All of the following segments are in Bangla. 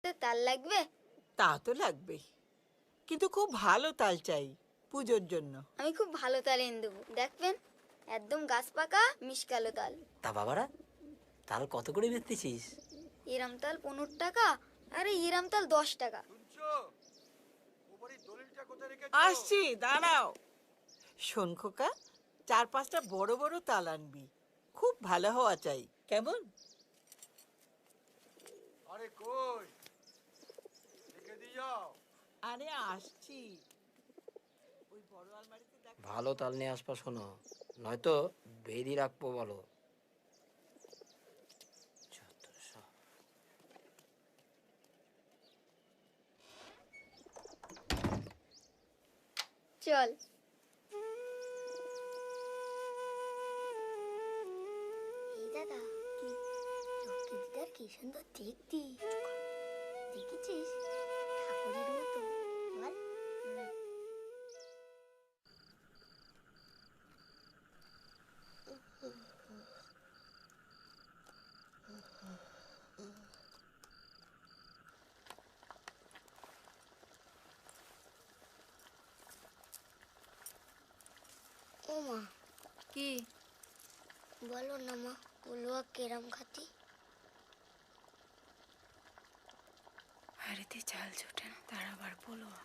তো তাল লাগবে? তা তো লাগবেই, কিন্তু খুব ভালো তাল চাই পুজোর জন্য। আমি খুব ভালো তাল এনে দেবো, দেখবেন। একদম গাছ পাকা মিশকালো তাল। তা বাবারা, তাল কত করে বেচতেছিস? ইরাম তাল 15 টাকা, আরে ইরাম তাল 10 টাকা। আসছি, দাঁড়াও। শোন খোকা, 4-5টা বড় বড় তাল আনবি, খুব ভালো হওয়া চাই, কেমন? আরে কই রেখে দিয়ে যাও। আরে আসছি, ওই বড় আলমারিতে দেখ। ভালো তাল নিয়ে আসবা শোনো, নয়তো বেরি রাখবো বলো। যত সব। চল। এই দাদা, কি লক্ষ্মী দিদার কি সুন্দর দেখতি, দেখেছিস? ঠাকুরের মতো বল। ও মা, কি বলো না মা, পলুয়া কেরাম খাতি? হাড়িতে চাল ছোটে না, তার আবার পলোয়া।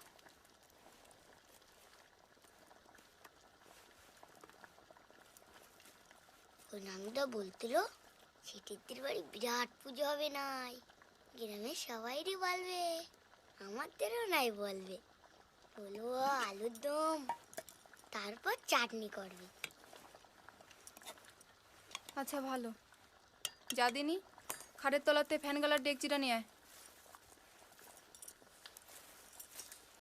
ওই নামিদা বলছিল সিটির বাড়ি বিরাট পুজো হবে নাই, গ্রামের সবাইরই বলবে, আমাদেরও নাই বলবে। পলুয়া আলুর দম, তারপর চাটনি করবে। আচ্ছা ভালো, যা দিনি খাটের তলাতে ফ্যান গালার ডেকচিটা নিয়ে আয়।